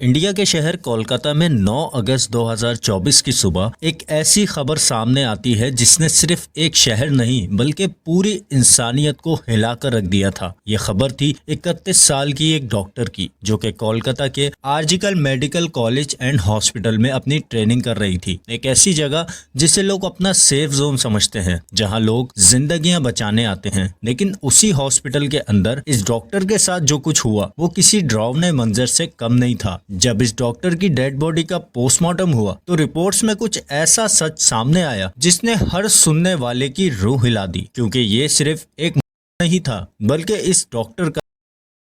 India के शहर कोलकाता में 9 अगस्त 2024 की सुबह एक ऐसी खबर सामने आती है जिसने सिर्फ एक शहर नहीं बल्कि पूरी इंसानियत को हिलाकर रख दिया था। यह खबर थी 31 साल की एक डॉक्टर की जो कि कोलकाता के RG Kar medical college and hospital में अपनी ट्रेनिंग कर रही थी। एक ऐसी जगह जिसे लोग अपना सेफ जोन समझते हैं, जहां लोग जिंदगियां बचाने आते हैं। लेकिन उसी हॉस्पिटल के अंदर इस डॉक्टर के साथ जो कुछ हुआ वो किसी डरावने मंजर से कम नहीं था। जब इस डॉक्टर की डेड बॉडी का पोस्टमार्टम हुआ तो रिपोर्ट्स में कुछ ऐसा सच सामने आया जिसने हर सुनने वाले की रूह हिला दी, क्योंकि ये सिर्फ एक नहीं था बल्कि इस डॉक्टर का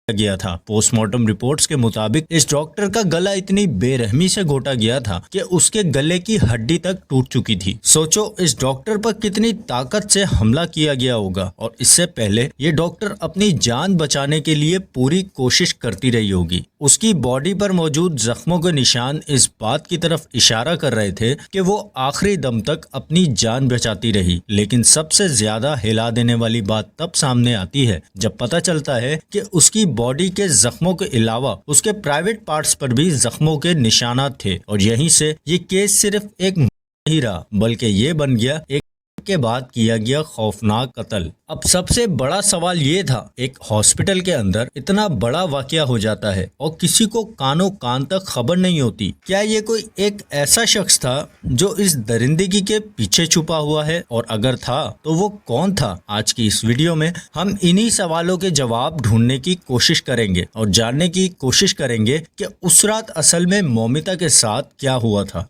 गया था। पोस्टमार्टम रिपोर्ट्स के मुताबिक इस डॉक्टर का गला इतनी बेरहमी से घोटा गया था कि उसके गले की हड्डी तक टूट चुकी थी। सोचो इस डॉक्टर पर कितनी ताकत से हमला किया गया होगा और इससे पहले ये डॉक्टर अपनी जान बचाने के लिए पूरी कोशिश करती रही होगी। उसकी बॉडी पर मौजूद जख्मों के निशान इस बात की तरफ इशारा कर रहे थे कि वो आखिरी दम तक अपनी जान बचाती रही। लेकिन सबसे ज्यादा हिला देने वाली बात तब सामने आती है जब पता चलता है कि उसकी बॉडी के जख्मों के अलावा उसके प्राइवेट पार्ट्स पर भी जख्मों के निशानात थे। और यहीं से ये केस सिर्फ एक नहीं रहा बल्कि ये बन गया एक के बाद किया गया खौफनाक कत्ल। अब सबसे बड़ा सवाल ये था, एक हॉस्पिटल के अंदर इतना बड़ा वाकया हो जाता है और किसी को कानों कान तक खबर नहीं होती। क्या ये कोई एक ऐसा शख्स था जो इस दरिंदगी के पीछे छुपा हुआ है, और अगर था तो वो कौन था? आज की इस वीडियो में हम इन्हीं सवालों के जवाब ढूंढने की कोशिश करेंगे और जानने की कोशिश करेंगे कि उस रात असल में मौमिता के साथ क्या हुआ था।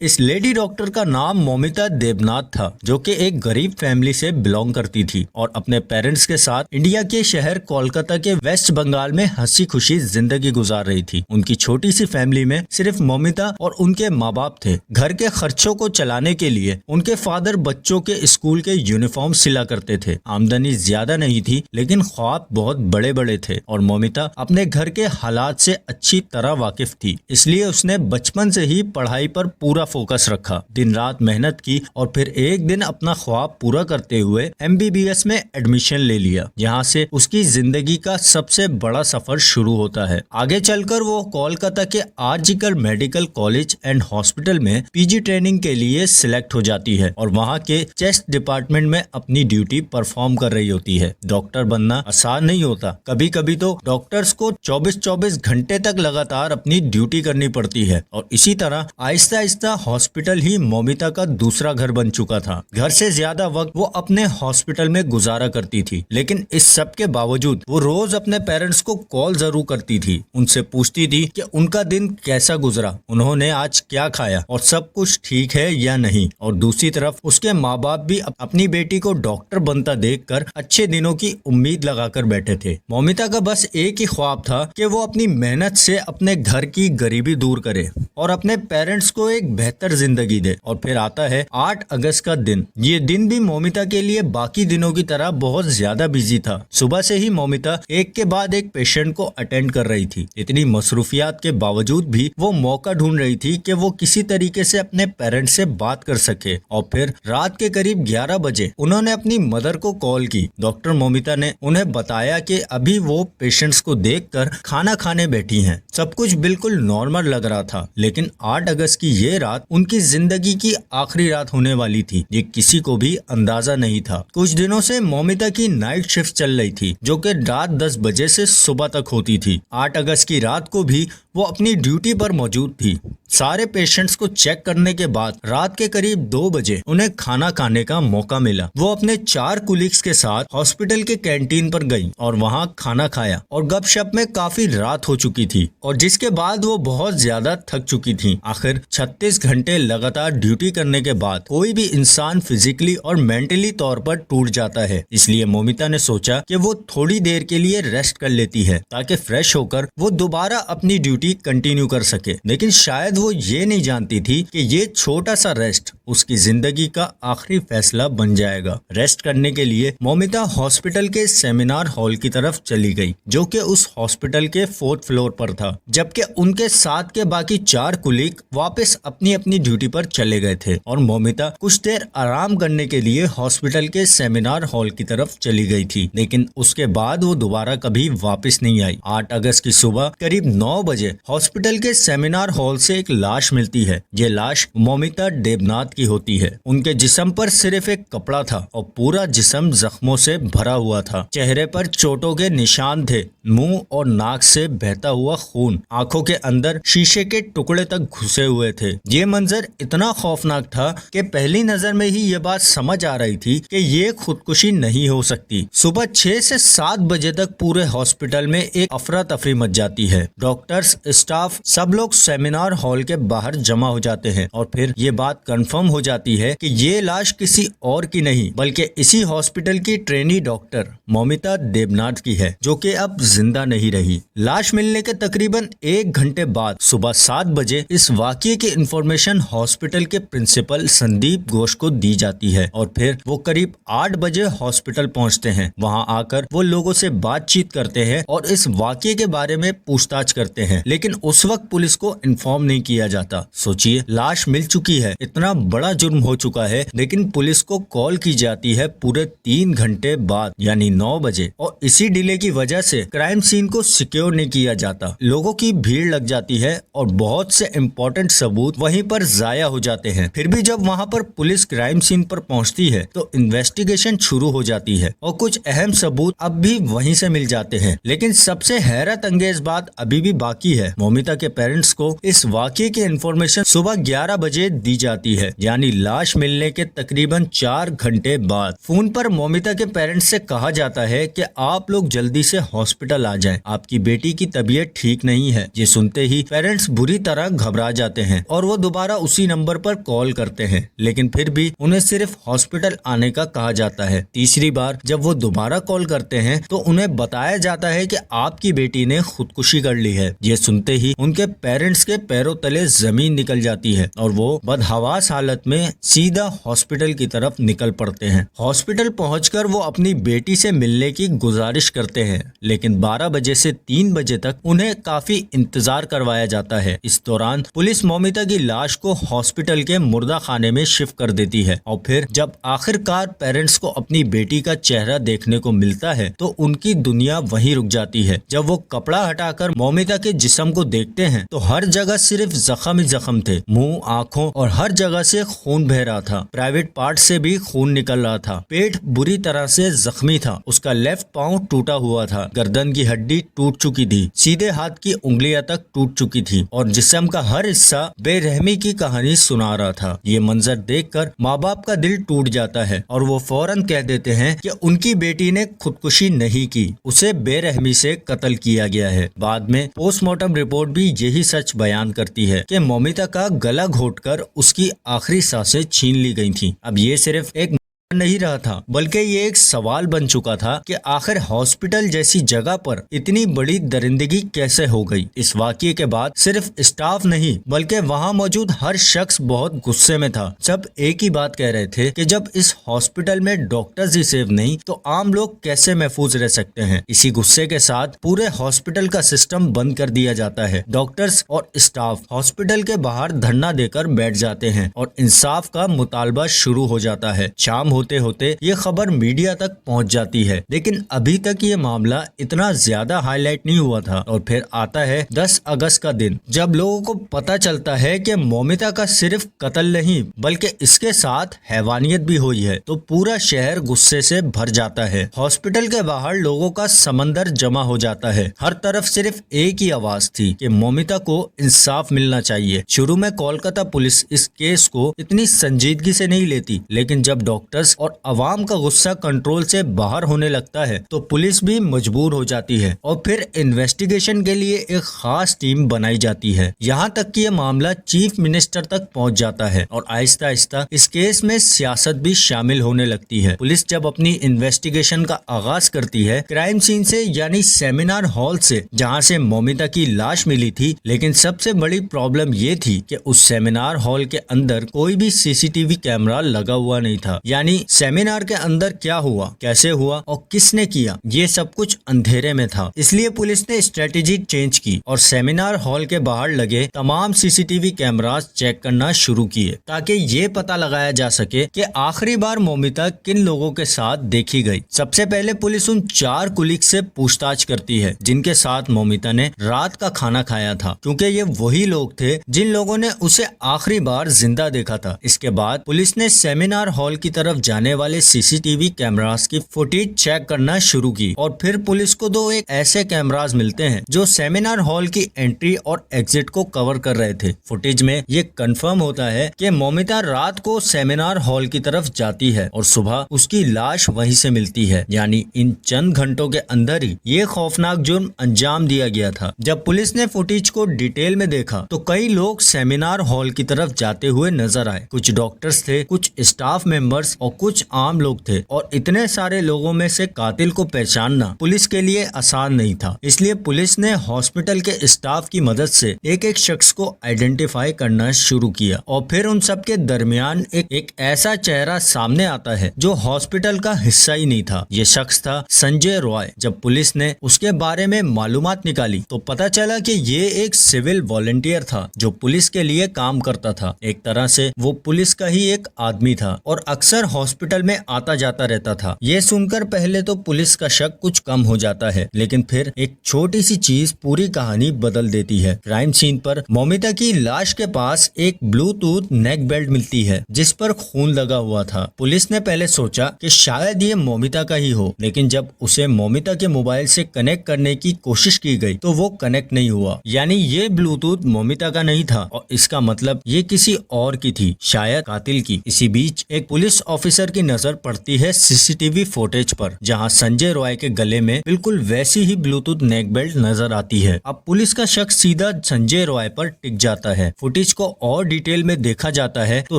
इस लेडी डॉक्टर का नाम मौमिता देबनाथ था, जो कि एक गरीब फैमिली से बिलोंग करती थी और अपने पेरेंट्स के साथ इंडिया के शहर कोलकाता के वेस्ट बंगाल में हंसी खुशी जिंदगी गुजार रही थी। उनकी छोटी सी फैमिली में सिर्फ मौमिता और उनके माँ बाप थे। घर के खर्चों को चलाने के लिए उनके फादर बच्चों के स्कूल के यूनिफॉर्म सिला करते थे। आमदनी ज्यादा नहीं थी लेकिन ख्वाब बहुत बड़े बड़े थे और मौमिता अपने घर के हालात से अच्छी तरह वाकिफ थी, इसलिए उसने बचपन से ही पढ़ाई पर पूरा फोकस रखा, दिन रात मेहनत की और फिर एक दिन अपना ख्वाब पूरा करते हुए MBBS में एडमिशन ले लिया। यहाँ से उसकी जिंदगी का सबसे बड़ा सफर शुरू होता है। आगे चलकर वो कोलकाता के RG Kar medical college and hospital में PG ट्रेनिंग के लिए सिलेक्ट हो जाती है और वहाँ के चेस्ट डिपार्टमेंट में अपनी ड्यूटी परफॉर्म कर रही होती है। डॉक्टर बनना आसान नहीं होता, कभी कभी तो डॉक्टर्स को 24-24 घंटे तक लगातार अपनी ड्यूटी करनी पड़ती है और इसी तरह आहिस्ता आहिस्ता हॉस्पिटल ही मौमिता का दूसरा घर बन चुका था। घर से ज्यादा वक्त वो अपने हॉस्पिटल में गुजारा करती थी, लेकिन इस सब के बावजूद वो रोज अपने पेरेंट्स को कॉल जरूर करती थी। उनसे पूछती थी कि उनका दिन कैसा गुजरा, उन्होंने आज क्या खाया और सब कुछ ठीक है या नहीं। और दूसरी तरफ उसके माँ बाप भी अपनी बेटी को डॉक्टर बनता देखकर अच्छे दिनों की उम्मीद लगाकर बैठे थे। मौमिता का बस एक ही ख्वाब था कि वो अपनी मेहनत से अपने घर की गरीबी दूर करे और अपने पेरेंट्स को एक बेहतर जिंदगी दे। और फिर आता है 8 अगस्त का दिन। ये दिन भी मौमिता के लिए बाकी दिनों की तरह बहुत ज्यादा बिजी था। सुबह से ही मौमिता एक के बाद एक पेशेंट को अटेंड कर रही थी। इतनी मसरूफियात के बावजूद भी वो मौका ढूंढ रही थी कि वो किसी तरीके से अपने पेरेंट्स से बात कर सके। और फिर रात के करीब 11 बजे उन्होंने अपनी मदर को कॉल की। डॉक्टर मौमिता ने उन्हें बताया कि अभी वो पेशेंट्स को देखकर खाना खाने बैठी हैं। सब कुछ बिल्कुल नॉर्मल लग रहा था, लेकिन 8 अगस्त की ये रात उनकी जिंदगी की आखिरी रात होने वाली थी, ये किसी को भी अंदाजा नहीं था। कुछ दिनों से मौमिता की नाइट शिफ्ट चल रही थी जो कि रात 10 बजे से सुबह तक होती थी। 8 अगस्त की रात को भी वो अपनी ड्यूटी पर मौजूद थी। सारे पेशेंट्स को चेक करने के बाद रात के करीब 2 बजे उन्हें खाना खाने का मौका मिला। वो अपने 4 कुलीग्स के साथ हॉस्पिटल के कैंटीन पर गई और वहाँ खाना खाया और गपशप में काफी रात हो चुकी थी और जिसके बाद वो बहुत ज्यादा थक चुकी थी। आखिर 36 घंटे लगातार ड्यूटी करने के बाद कोई भी इंसान फिजिकली और मेंटली तौर पर टूट जाता है, इसलिए मौमिता ने सोचा कि वो थोड़ी देर के लिए रेस्ट कर लेती है ताकि फ्रेश होकर वो दोबारा अपनी ड्यूटी कंटिन्यू कर सके। लेकिन शायद वो ये नहीं जानती थी कि ये छोटा सा रेस्ट उसकी जिंदगी का आखिरी फैसला बन जाएगा। रेस्ट करने के लिए मौमिता हॉस्पिटल के सेमिनार हॉल की तरफ चली गई, जो कि उस हॉस्पिटल के 4th फ्लोर पर था, जबकि उनके साथ के बाकी 4 कुलीग वापस अपनी अपनी ड्यूटी पर चले गए थे और मौमिता कुछ देर आराम करने के लिए हॉस्पिटल के सेमिनार हॉल की तरफ चली गई थी। लेकिन उसके बाद वो दोबारा कभी वापस नहीं आई। 8 अगस्त की सुबह करीब 9 बजे हॉस्पिटल के सेमिनार हॉल से एक लाश मिलती है। ये लाश मौमिता देबनाथ की होती है। उनके जिस्म पर सिर्फ एक कपड़ा था और पूरा जिस्म जख्मों से भरा हुआ था। चेहरे पर चोटों के निशान थे, मुंह और नाक से बहता हुआ खून आंखों के अंदर शीशे के टुकड़े तक घुसे हुए थे। ये मंजर इतना खौफनाक था कि पहली नजर में ही ये बात समझ आ रही थी कि ये खुदकुशी नहीं हो सकती। सुबह 6 से 7 बजे तक पूरे हॉस्पिटल में एक अफरा तफरी मच जाती है। डॉक्टर्स, स्टाफ, सब लोग सेमिनार हॉल के बाहर जमा हो जाते हैं और फिर ये बात कंफर्म हो जाती है कि ये लाश किसी और की नहीं बल्कि इसी हॉस्पिटल की ट्रेनी डॉक्टर मौमिता देबनाथ की है, जो कि अब जिंदा नहीं रही। लाश मिलने के तकरीबन 1 घंटे बाद सुबह 7 बजे इस वाकये की इंफॉर्मेशन हॉस्पिटल के प्रिंसिपल संदीप घोष को दी जाती है और फिर वो करीब 8 बजे हॉस्पिटल पहुंचते हैं। वहां आकर वो लोगों से बातचीत करते हैं और इस वाकये के बारे में पूछताछ करते हैं, लेकिन उस वक्त पुलिस को इन्फॉर्म नहीं किया जाता। सोचिए, लाश मिल चुकी है, इतना बड़ा जुर्म हो चुका है, लेकिन पुलिस को कॉल की जाती है पूरे 3 घंटे बाद, यानी 9 बजे, और इसी डिले की वजह से क्राइम सीन को सिक्योर नहीं किया जाता। लोगों की भीड़ लग जाती है और बहुत से इम्पोर्टेंट सबूत वहीं पर जाया हो जाते हैं। फिर भी जब वहां पर पुलिस क्राइम सीन पर पहुंचती है तो इन्वेस्टिगेशन शुरू हो जाती है और कुछ अहम सबूत अब भी वहीं से मिल जाते हैं। लेकिन सबसे हैरत अंगेज बात अभी भी बाकी है। मौमिता के पेरेंट्स को इस वाकये की इंफॉर्मेशन सुबह 11 बजे दी जाती है, यानी लाश मिलने के तकरीबन 4 घंटे बाद। फोन पर मौमिता के पेरेंट्स से कहा जाता है कि आप लोग जल्दी से हॉस्पिटल आ जाएं, आपकी बेटी की तबीयत ठीक नहीं है। ये सुनते ही पेरेंट्स बुरी तरह घबरा जाते हैं और वो दोबारा उसी नंबर पर कॉल करते हैं, लेकिन फिर भी उन्हें सिर्फ हॉस्पिटल आने का कहा जाता है। तीसरी बार जब वो दोबारा कॉल करते हैं तो उन्हें बताया जाता है कि आपकी बेटी ने खुदकुशी कर ली है। ये सुनते ही उनके पेरेंट्स के पैरों तले जमीन निकल जाती है और वो बदहवास हालत में सीधा हॉस्पिटल की तरफ निकल पड़ते हैं। हॉस्पिटल पहुंचकर वो अपनी बेटी से मिलने की गुजारिश करते हैं, लेकिन 12 बजे से 3 बजे तक उन्हें काफी इंतजार करवाया जाता है। इस दौरान पुलिस मौमिता की लाश को हॉस्पिटल के मुर्दा खाने में शिफ्ट कर देती है और फिर जब आखिरकार पेरेंट्स को अपनी बेटी का चेहरा देखने को मिलता है तो उनकी दुनिया वहीं रुक जाती है। जब वो कपड़ा हटाकर मौमिता के जिस्म को देखते हैं तो हर जगह सिर्फ जख्म ही जख्म थे, मुंह, आंखों और हर जगह से खून बह रहा था। प्राइवेट पार्ट से भी खून निकल रहा था। पेट बुरी तरह से जख्मी था। उसका लेफ्ट पाँव टूटा हुआ था। गर्दन की हड्डी टूट चुकी थी। सीधे हाथ की उंगलियां तक टूट चुकी थी और जिस्म का हर हिस्सा बेरहमी की कहानी सुना रहा था। ये मंजर देखकर माँ बाप का दिल टूट जाता है और वो फौरन कह देते हैं कि उनकी बेटी ने खुदकुशी नहीं की, उसे बेरहमी से कत्ल किया गया है। बाद में पोस्टमार्टम रिपोर्ट भी यही सच बयान करती है कि मौमिता का गला घोटकर उसकी आखिरी सांसें छीन ली गई थी। अब ये सिर्फ एक नहीं रहा था बल्कि ये एक सवाल बन चुका था कि आखिर हॉस्पिटल जैसी जगह पर इतनी बड़ी दरिंदगी कैसे हो गई। इस वाकये के बाद सिर्फ स्टाफ नहीं बल्कि वहां मौजूद हर शख्स बहुत गुस्से में था। सब एक ही बात कह रहे थे कि जब इस हॉस्पिटल में डॉक्टर्स ही सेफ नहीं तो आम लोग कैसे महफूज रह सकते हैं। इसी गुस्से के साथ पूरे हॉस्पिटल का सिस्टम बंद कर दिया जाता है। डॉक्टर्स और स्टाफ हॉस्पिटल के बाहर धरना देकर बैठ जाते हैं और इंसाफ का मुतालबा शुरू हो जाता है। शाम होते होते ये खबर मीडिया तक पहुंच जाती है, लेकिन अभी तक ये मामला इतना ज्यादा हाईलाइट नहीं हुआ था। और फिर आता है 10 अगस्त का दिन, जब लोगों को पता चलता है कि मौमिता का सिर्फ कत्ल नहीं बल्कि इसके साथ हैवानियत भी हुई है, तो पूरा शहर गुस्से से भर जाता है। हॉस्पिटल के बाहर लोगों का समंदर जमा हो जाता है। हर तरफ सिर्फ एक ही आवाज थी कि मौमिता को इंसाफ मिलना चाहिए। शुरू में कोलकाता पुलिस इस केस को इतनी संजीदगी से नहीं लेती, लेकिन जब डॉक्टर्स सर्कस और अवाम का गुस्सा कंट्रोल से बाहर होने लगता है तो पुलिस भी मजबूर हो जाती है और फिर इन्वेस्टिगेशन के लिए एक खास टीम बनाई जाती है। यहाँ तक कि यह मामला चीफ मिनिस्टर तक पहुँच जाता है और आहिस्ता आहिस्ता इस केस में सियासत भी शामिल होने लगती है। पुलिस जब अपनी इन्वेस्टिगेशन का आगाज करती है क्राइम सीन से यानी सेमिनार हॉल से, जहाँ से मौमिता की लाश मिली थी, लेकिन सबसे बड़ी प्रॉब्लम ये थी कि उस सेमिनार हॉल के अंदर कोई भी सीसीटीवी कैमरा लगा हुआ नहीं था। यानी सेमिनार के अंदर क्या हुआ, कैसे हुआ और किसने किया, ये सब कुछ अंधेरे में था। इसलिए पुलिस ने स्ट्रेटेजी चेंज की और सेमिनार हॉल के बाहर लगे तमाम सीसीटीवी कैमरास चेक करना शुरू किए ताकि ये पता लगाया जा सके कि आखिरी बार मौमिता किन लोगों के साथ देखी गई। सबसे पहले पुलिस उन 4 कुलीग से पूछताछ करती है जिनके साथ मौमिता ने रात का खाना खाया था, क्योंकि ये वही लोग थे जिन लोगों ने उसे आखिरी बार जिंदा देखा था। इसके बाद पुलिस ने सेमिनार हॉल की तरफ जाने वाले सीसीटीवी कैमरास की फुटेज चेक करना शुरू की और फिर पुलिस को 2 एक ऐसे कैमरास मिलते हैं जो सेमिनार हॉल की एंट्री और एग्जिट को कवर कर रहे थे। फुटेज में ये कंफर्म होता है कि मौमिता रात को सेमिनार हॉल की तरफ जाती है और सुबह उसकी लाश वहीं से मिलती है। यानी इन चंद घंटों के अंदर ही ये खौफनाक जुर्म अंजाम दिया गया था। जब पुलिस ने फुटेज को डिटेल में देखा तो कई लोग सेमिनार हॉल की तरफ जाते हुए नजर आए। कुछ डॉक्टर्स थे, कुछ स्टाफ मेंबर्स और कुछ आम लोग थे और इतने सारे लोगों में से कातिल को पहचानना पुलिस के लिए आसान नहीं था। इसलिए पुलिस ने हॉस्पिटल के स्टाफ की मदद से एक एक शख्स को आइडेंटिफाई करना शुरू किया और फिर उन सब के दरमियान एक ऐसा चेहरा सामने आता है जो हॉस्पिटल का हिस्सा ही नहीं था। ये शख्स था संजय रॉय। जब पुलिस ने उसके बारे में मालूमात निकाली तो पता चला कि ये एक सिविल वॉलंटियर था जो पुलिस के लिए काम करता था। एक तरह से वो पुलिस का ही एक आदमी था और अक्सर हॉस्पिटल में आता जाता रहता था। ये सुनकर पहले तो पुलिस का शक कुछ कम हो जाता है, लेकिन फिर एक छोटी सी चीज पूरी कहानी बदल देती है। क्राइम सीन पर मौमिता की लाश के पास एक ब्लूटूथ नेक बेल्ट मिलती है जिस पर खून लगा हुआ था। पुलिस ने पहले सोचा कि शायद ये मौमिता का ही हो, लेकिन जब उसे मौमिता के मोबाइल से कनेक्ट करने की कोशिश की गई तो वो कनेक्ट नहीं हुआ। यानी ये ब्लूटूथ मौमिता का नहीं था और इसका मतलब ये किसी और की थी, शायद कातिल की। इसी बीच एक पुलिस ऑफिसर की नजर पड़ती है सीसीटीवी फुटेज पर, जहां संजय रॉय के गले में बिल्कुल वैसी ही ब्लूटूथ नेक बेल्ट नजर आती है। अब पुलिस का शक सीधा संजय रॉय पर टिक जाता है। फुटेज को और डिटेल में देखा जाता है तो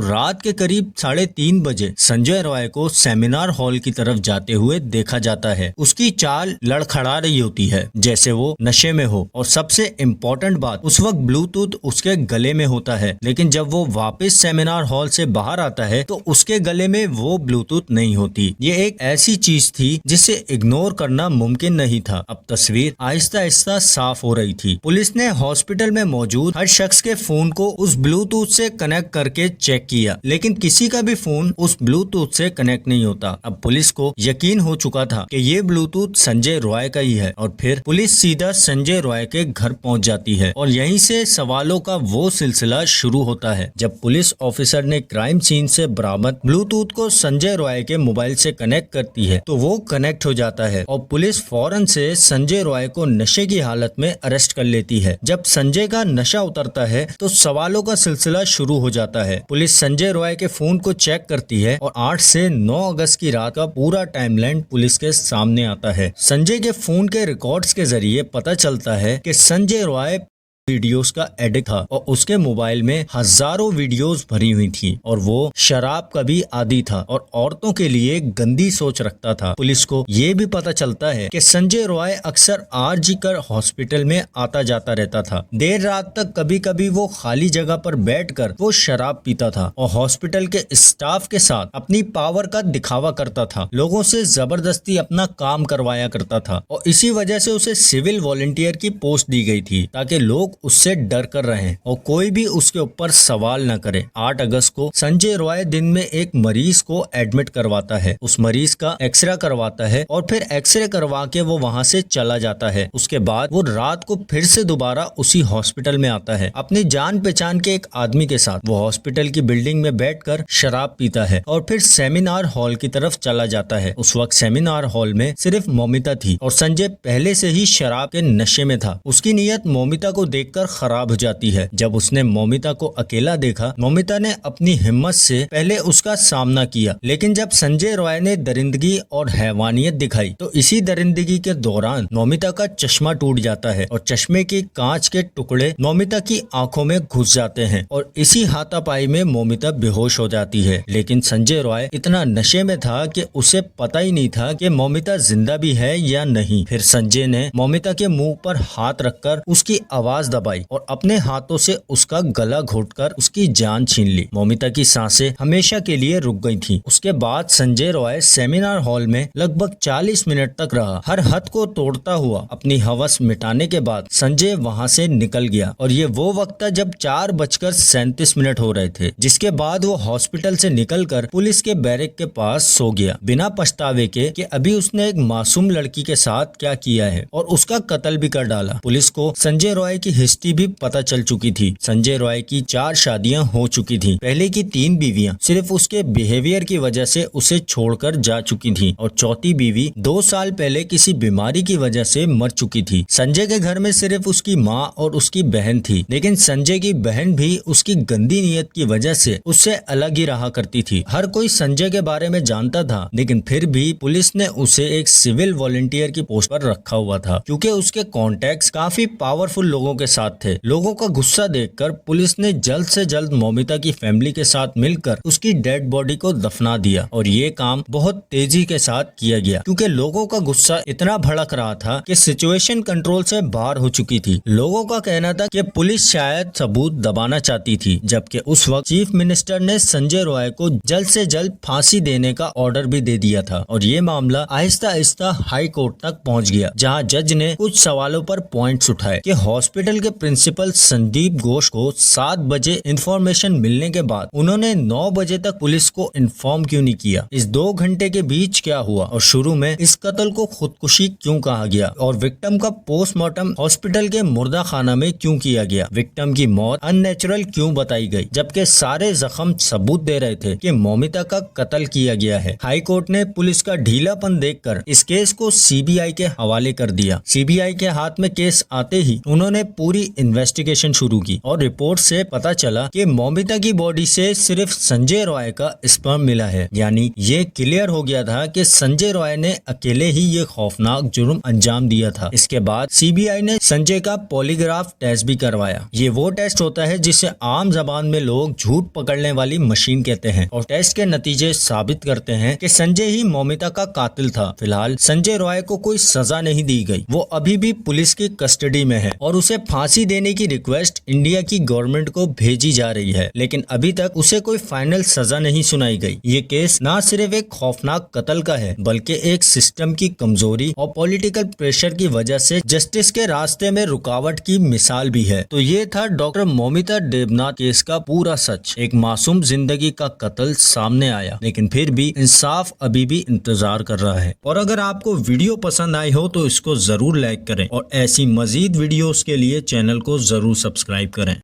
रात के करीब 3:30 बजे संजय रॉय को सेमिनार हॉल की तरफ जाते हुए देखा जाता है। उसकी चाल लड़खड़ा रही होती है जैसे वो नशे में हो और सबसे इम्पोर्टेंट बात, उस वक्त ब्लूटूथ उसके गले में होता है, लेकिन जब वो वापस सेमिनार हॉल से बाहर आता है तो उसके गले में वो ब्लूटूथ नहीं होती। ये एक ऐसी चीज थी जिसे इग्नोर करना मुमकिन नहीं था। अब तस्वीर आहिस्ता आहिस्ता साफ हो रही थी। पुलिस ने हॉस्पिटल में मौजूद हर शख्स के फोन को उस ब्लूटूथ से कनेक्ट करके चेक किया, लेकिन किसी का भी फोन उस ब्लूटूथ से कनेक्ट नहीं होता। अब पुलिस को यकीन हो चुका था कि ये ब्लूटूथ संजय रॉय का ही है और फिर पुलिस सीधा संजय रॉय के घर पहुंच जाती है और यहीं से सवालों का वो सिलसिला शुरू होता है। जब पुलिस ऑफिसर ने क्राइम सीन से बरामद ब्लूटूथ को संजय रॉय के मोबाइल से कनेक्ट करती है तो वो कनेक्ट हो जाता है और पुलिस फौरन से संजय रॉय को नशे की हालत में अरेस्ट कर लेती है। जब संजय का नशा उतरता है तो सवालों का सिलसिला शुरू हो जाता है। पुलिस संजय रॉय के फोन को चेक करती है और 8 से 9 अगस्त की रात का पूरा टाइमलाइन पुलिस के सामने आता है। संजय के फोन के रिकॉर्ड्स के जरिए पता चलता है कि संजय रॉय वीडियोस का एडिक्ट था और उसके मोबाइल में हजारों वीडियोस भरी हुई थी और वो शराब का भी आदी था और औरतों के लिए गंदी सोच रखता था। पुलिस को ये भी पता चलता है कि संजय रॉय अक्सर आरजी कर हॉस्पिटल में आता जाता रहता था। देर रात तक कभी कभी वो खाली जगह पर बैठकर वो शराब पीता था और हॉस्पिटल के स्टाफ के साथ अपनी पावर का दिखावा करता था, लोगों से जबरदस्ती अपना काम करवाया करता था और इसी वजह से उसे सिविल वॉलंटियर की पोस्ट दी गई थी ताकि लोग उससे डर कर रहे और कोई भी उसके ऊपर सवाल न करे। 8 अगस्त को संजय रॉय दिन में एक मरीज को एडमिट करवाता है, उस मरीज का एक्सरे करवाता है और फिर एक्सरे करवा के वो वहाँ से चला जाता है। उसके बाद वो रात को फिर से दोबारा उसी हॉस्पिटल में आता है अपनी जान पहचान के एक आदमी के साथ। वो हॉस्पिटल की बिल्डिंग में बैठकर शराब पीता है और फिर सेमिनार हॉल की तरफ चला जाता है। उस वक्त सेमिनार हॉल में सिर्फ मौमिता थी और संजय पहले से ही शराब के नशे में था। उसकी नीयत मौमिता को देखकर खराब हो जाती है। जब उसने मौमिता को अकेला देखा, मौमिता ने अपनी हिम्मत से पहले उसका सामना किया, लेकिन जब संजय रॉय ने दरिंदगी और हैवानियत दिखाई तो इसी दरिंदगी के दौरान मौमिता का चश्मा टूट जाता है और चश्मे के कांच के टुकड़े मौमिता की आंखों में घुस जाते हैं और इसी हाथापाई में मौमिता बेहोश हो जाती है। लेकिन संजय रॉय इतना नशे में था कि उसे पता ही नहीं था कि मौमिता जिंदा भी है या नहीं। फिर संजय ने मौमिता के मुंह पर हाथ रखकर उसकी आवाज दबाई और अपने हाथों से उसका गला घोटकर उसकी जान छीन ली। मौमिता की सांसें हमेशा के लिए रुक गई थी। उसके बाद संजय रॉय सेमिनार हॉल में लगभग 40 मिनट तक रहा। हर हद को तोड़ता हुआ अपनी हवस मिटाने के बाद संजय वहां से निकल गया और ये वो वक्त था जब 4:37 हो रहे थे, जिसके बाद वो हॉस्पिटल से निकलकर पुलिस के बैरक के पास सो गया, बिना पछतावे के कि अभी उसने एक मासूम लड़की के साथ क्या किया है और उसका कत्ल भी कर डाला। पुलिस को संजय रॉय की हिस्ट्री भी पता चल चुकी थी। संजय रॉय की 4 शादियां हो चुकी थी। पहले की 3 बीवियां सिर्फ उसके बिहेवियर की वजह से उसे छोड़कर जा चुकी थी और चौथी बीवी 2 साल पहले किसी बीमारी की वजह से मर चुकी थी। संजय के घर में सिर्फ उसकी माँ और उसकी बहन थी, लेकिन संजय की बहन भी उसकी गंदी नीयत की वजह से उससे अलग ही रहा करती थी। हर कोई संजय के बारे में जानता था, लेकिन फिर भी पुलिस ने उसे एक सिविल वॉलंटियर की पोस्ट पर रखा हुआ था, क्योंकि उसके कॉन्टैक्ट्स काफी पावरफुल लोगों के साथ थे। लोगों का गुस्सा देखकर पुलिस ने जल्द से जल्द मौमिता की फैमिली के साथ मिलकर उसकी डेड बॉडी को दफना दिया और ये काम बहुत तेजी के साथ किया गया, क्योंकि लोगों का गुस्सा इतना भड़क रहा था कि सिचुएशन कंट्रोल से बाहर हो चुकी थी। लोगों का कहना था कि पुलिस शायद सबूत दबाना चाहती थी, जबकि उस वक्त चीफ मिनिस्टर ने संजय रॉय को जल्द से जल्द फांसी देने का ऑर्डर भी दे दिया था और ये मामला आहिस्ता आहिस्ता हाई कोर्ट तक पहुंच गया, जहां जज ने कुछ सवालों पर पॉइंट्स उठाए कि हॉस्पिटल के प्रिंसिपल संदीप घोष को 7 बजे इंफॉर्मेशन मिलने के बाद उन्होंने 9 बजे तक पुलिस को इन्फॉर्म क्यों नहीं किया। इस 2 घंटे के बीच क्या हुआ और शुरू में इस कत्ल को खुदकुशी क्यों कहा गया और विक्टिम का पोस्टमार्टम हॉस्पिटल के मुर्दा खाना में क्यों किया गया। विक्टिम की मौत अननेचुरल क्यों बताई गई, जबकि सारे जख्म सबूत दे रहे थे कि मौमिता का कत्ल किया गया है। हाई कोर्ट ने पुलिस का ढीलापन देखकर इस केस को सीबीआई के हवाले कर दिया। सीबीआई के हाथ में केस आते ही उन्होंने पूरी इन्वेस्टिगेशन शुरू की और रिपोर्ट से पता चला कि मौमिता की बॉडी से सिर्फ संजय रॉय का स्पर्म मिला है। यानी ये क्लियर हो गया था कि संजय रॉय ने अकेले ही ये खौफनाक जुर्म अंजाम दिया था। इसके बाद सीबीआई ने संजय का पॉलीग्राफ टेस्ट भी करवाया। ये वो टेस्ट होता है जिसे आम जबान में लोग झूठ पकड़ने वाली मशीन कहते हैं और टेस्ट के नतीजे साबित करते हैं कि संजय ही मौमिता का कातिल था। फिलहाल संजय रॉय को कोई सजा नहीं दी गई, वो अभी भी पुलिस की कस्टडी में है और उसे फांसी देने की रिक्वेस्ट इंडिया की गवर्नमेंट को भेजी जा रही है, लेकिन अभी तक उसे कोई फाइनल सजा नहीं सुनाई गई। ये केस न सिर्फ एक खौफनाक कत्ल का है, बल्कि एक सिस्टम की कमजोरी और पॉलिटिकल प्रेशर की वजह से जस्टिस के रास्ते में रुकावट की मिसाल भी है। तो ये था डॉक्टर मौमिता देबनाथ केस का पूरा सच। एक मासूम जिंदगी का कत्ल सामने आया, लेकिन फिर भी इंसाफ अभी भी इंतजार कर रहा है। और अगर आपको वीडियो पसंद आई हो तो इसको जरूर लाइक करें और ऐसी मजीद वीडियोस के लिए चैनल को जरूर सब्सक्राइब करें।